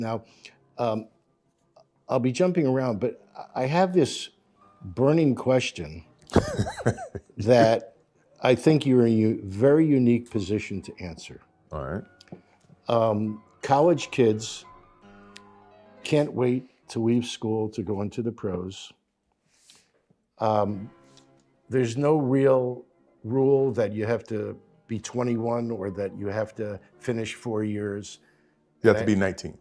Now, um, I'll be jumping around, but I have this burning question that I think you're in a very unique position to answer. All right. College kids can't wait to leave school to go into the pros. There's no real rule that you have to be 21 or that you have to finish 4 years. You have to be 19.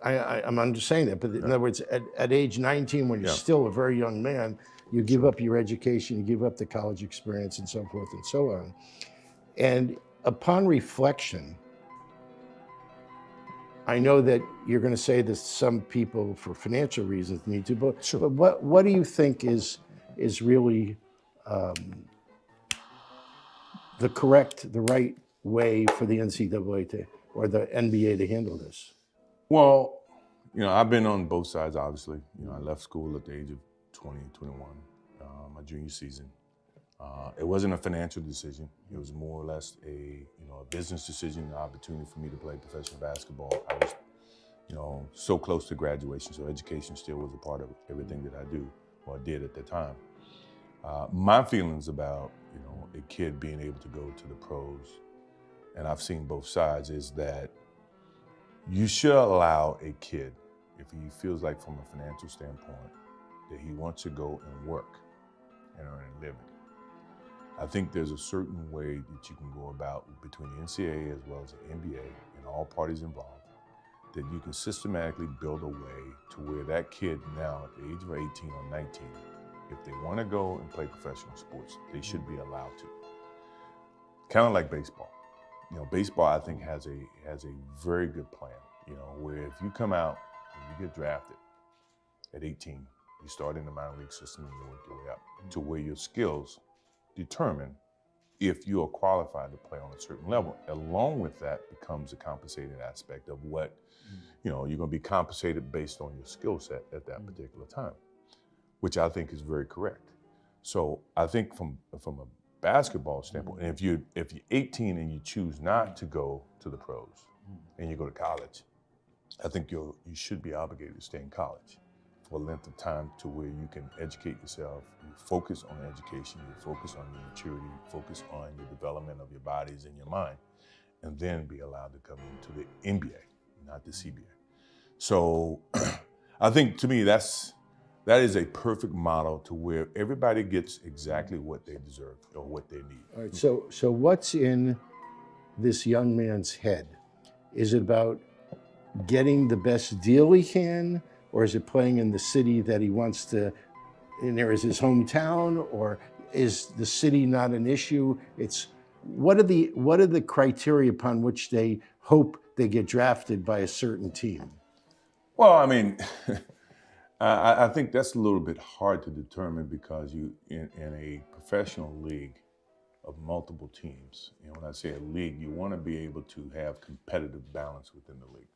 I'm just saying that, but in other words, at age 19, when you're Yeah. still a very young man, you give up your education, you give up the college experience, and so forth and so on. And upon reflection, I know that you're going to say that some people, for financial reasons, need to. But, Sure. but what do you think is really the right way for the NCAA or the NBA to handle this? Well, I've been on both sides, obviously. I left school at the age of 20, 21, my junior season. It wasn't a financial decision. It was more or less a business decision, an opportunity for me to play professional basketball. I was, so close to graduation, so education still was a part of everything that I do or did at the time. My feelings about, a kid being able to go to the pros, and I've seen both sides, is that you should allow a kid, if he feels like from a financial standpoint, that he wants to go and work and earn a living. I think there's a certain way that you can go about between the NCAA as well as the NBA and all parties involved, that you can systematically build a way to where that kid now at the age of 18 or 19, if they want to go and play professional sports, they should be allowed to. Kind of like baseball. Baseball I think has a very good plan, where if you come out and you get drafted at 18, you start in the minor league system and you work your way up to where your skills determine if you are qualified to play on a certain level. Along with that becomes a compensated aspect of what, you're going to be compensated based on your skill set at that particular time, which I think is very correct. So I think from a basketball standpoint, and if you're 18 and you choose not to go to the pros and you go to college, I think you should be obligated to stay in college for a length of time to where you can educate yourself, you focus on education, you focus on your maturity, you focus on your development of your bodies and your mind, and then be allowed to come into the NBA, not the CBA. So I think to me that is a perfect model to where everybody gets exactly what they deserve or what they need. All right. So what's in this young man's head? Is it about getting the best deal he can, or is it playing in the city that he wants to? And there is his hometown, or is the city not an issue? It's what are the criteria upon which they hope they get drafted by a certain team? Well, I mean, I think that's a little bit hard to determine because you in a professional league of multiple teams. When I say a league, you want to be able to have competitive balance within the league.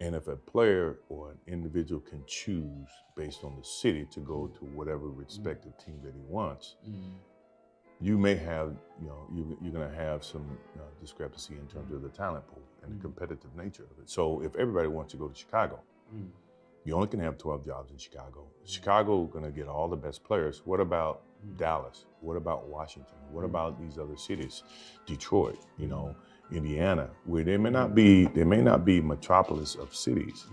And if a player or an individual can choose based on the city to go to whatever respective team that he wants, you may have, you're going to have some discrepancy in terms of the talent pool and the competitive nature of it. So if everybody wants to go to Chicago, you only can have 12 jobs in Chicago. Chicago going to get all the best players. What about Dallas? What about Washington? What about these other cities? Detroit, Indiana, where they may not be metropolis of cities,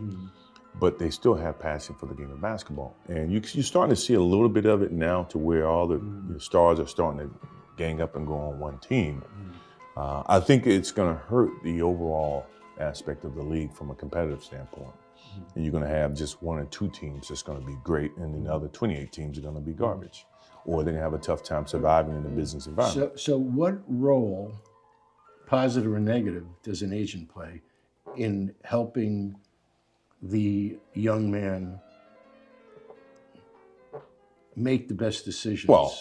but they still have passion for the game of basketball. And you're starting to see a little bit of it now to where all the stars are starting to gang up and go on one team. I think it's going to hurt the overall aspect of the league from a competitive standpoint. And you're going to have just one or two teams that's going to be great, and then the other 28 teams are going to be garbage, or they're going to have a tough time surviving in the business environment. So what role, positive or negative, does an agent play in helping the young man make the best decisions? Well,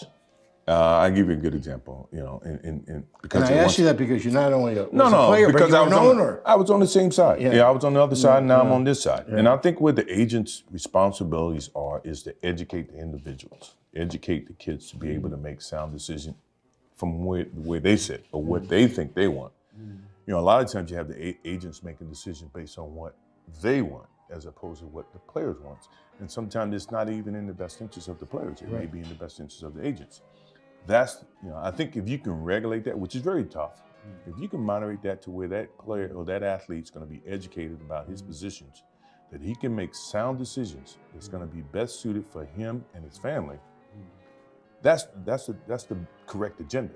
I'll give you a good example, because and I ask you that because you're not only a No, player, because but you're an owner. I was on the same side. Yeah. I was on the other side, and now I'm on this side. And I think what the agent's responsibilities is to educate the individuals, educate the kids to be able to make sound decisions from where they sit or what they think they want. A lot of times you have the agents making decisions based on what they want as opposed to what the players want. And sometimes it's not even in the best interest of the players. It may be in the best interest of the agents. That's, I think if you can regulate that, which is very tough, if you can moderate that to where that player or that athlete's going to be educated about his positions, that he can make sound decisions that's going to be best suited for him and his family, that's the correct agenda.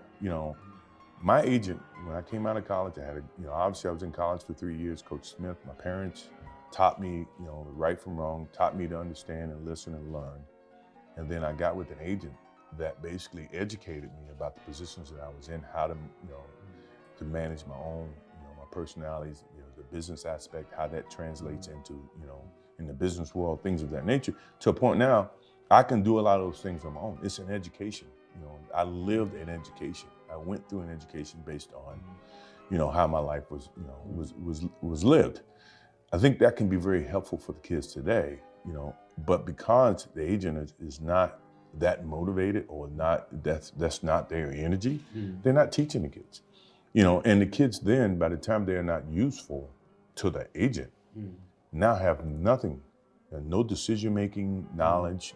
My agent, when I came out of college, I had obviously I was in college for 3 years, Coach Smith, my parents taught me, right from wrong, taught me to understand and listen and learn. And then I got with an agent that basically educated me about the positions that I was in, how to, to manage my own, my personalities, the business aspect, how that translates into, in the business world, things of that nature, to a point now, I can do a lot of those things on my own. It's an education. I lived an education. I went through an education based on, how my life was, was lived. I think that can be very helpful for the kids today, but because the agent is not that motivated or not, that's not their energy, they're not teaching the kids, and the kids then, by the time they're not useful to the agent, now have nothing, no decision-making knowledge.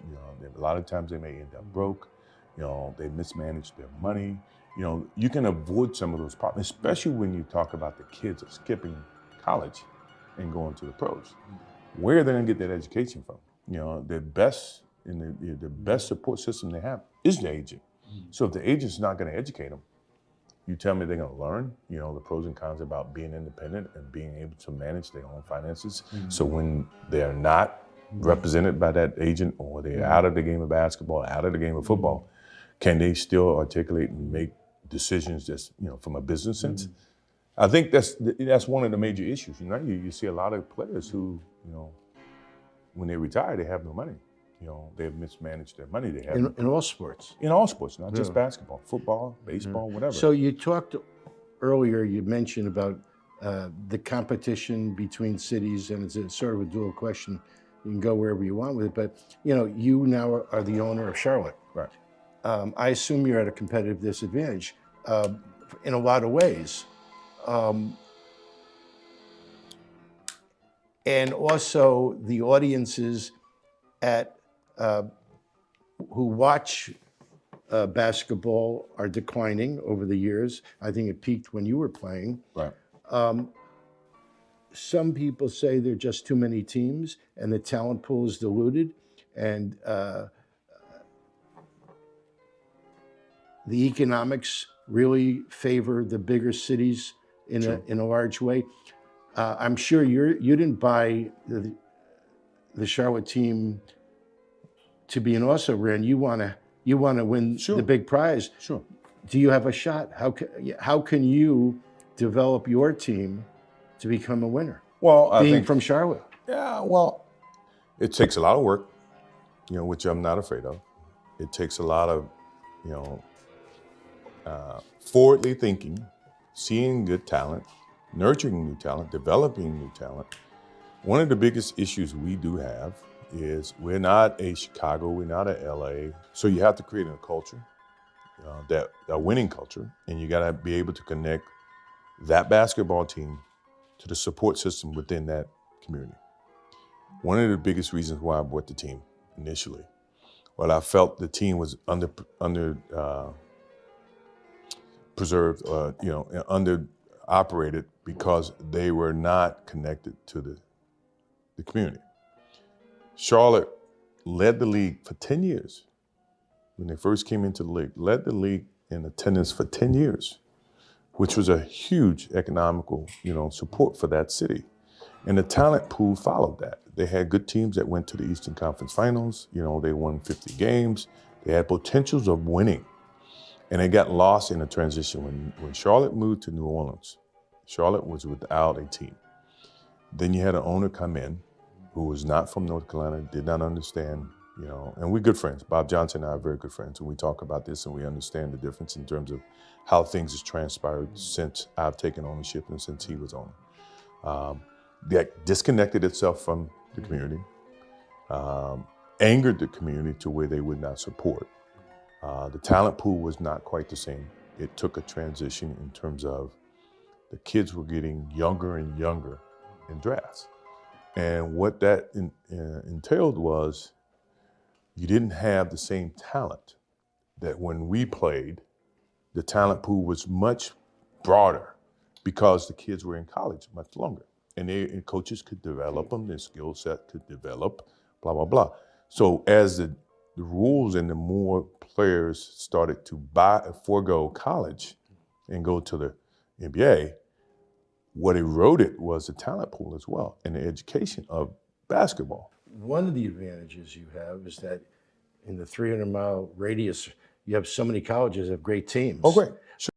A lot of times they may end up broke, they mismanage their money. You can avoid some of those problems, especially when you talk about the kids are skipping college and going to the pros. Where are they gonna get that education from? The best the best support system they have is the agent. So if the agent's not gonna educate them, you tell me they're gonna learn, the pros and cons about being independent and being able to manage their own finances. So when they're not represented by that agent, or they're out of the game of basketball, out of the game of football, can they still articulate and make decisions that's, from a business sense? I think that's one of the major issues. You see a lot of players who, when they retire, they have no money. They've mismanaged their money. They have In all sports. in all sports, not just basketball, football, baseball, whatever. So you talked earlier, you mentioned about the competition between cities, and it's a sort of a dual question. You can go wherever you want with it, but you now are the owner of Charlotte. Right. I assume you're at a competitive disadvantage in a lot of ways. And also the audiences who watch basketball are declining over the years. I think it peaked when you were playing. Right. Some people say there are just too many teams and the talent pool is diluted, and the economics really favor the bigger cities in a large way. I'm sure you didn't buy the Charlotte team to be an also ran. You want to win the big prize. Sure. Do you have a shot? How can you develop your team to become a winner? Well, I being think from Charlotte. Yeah, well, it takes a lot of work, which I'm not afraid of. It takes a lot of, forwardly thinking, seeing good talent, nurturing new talent, developing new talent. One of the biggest issues we do have is we're not a Chicago, we're not a LA. So you have to create a culture, a winning culture, and you got to be able to connect that basketball team to the support system within that community. One of the biggest reasons why I bought the team initially, well, I felt the team was under preserved, under operated because they were not connected to the community. Charlotte led the league for 10 years. When they first came into the league, led the league in attendance for 10 years, which was a huge economical, support for that city. And the talent pool followed that. They had good teams that went to the Eastern Conference Finals. They won 50 games. They had potentials of winning. And they got lost in the transition when Charlotte moved to New Orleans. Charlotte was without a team. Then you had an owner come in who was not from North Carolina, did not understand, and we're good friends. Bob Johnson and I are very good friends, and we talk about this and we understand the difference in terms of how things has transpired since I've taken ownership and since he was owner. That disconnected itself from the community, angered the community to where they would not support. The talent pool was not quite the same. It took a transition in terms of the kids were getting younger and younger in drafts. And what that entailed was you didn't have the same talent that when we played, the talent pool was much broader because the kids were in college much longer. And coaches could develop them, their skill set could develop, blah, blah, blah. So as the rules and the more players started to forego college and go to the NBA, what eroded was the talent pool as well and the education of basketball. One of the advantages you have is that in the 300-mile radius, you have so many colleges that have great teams. Oh, great.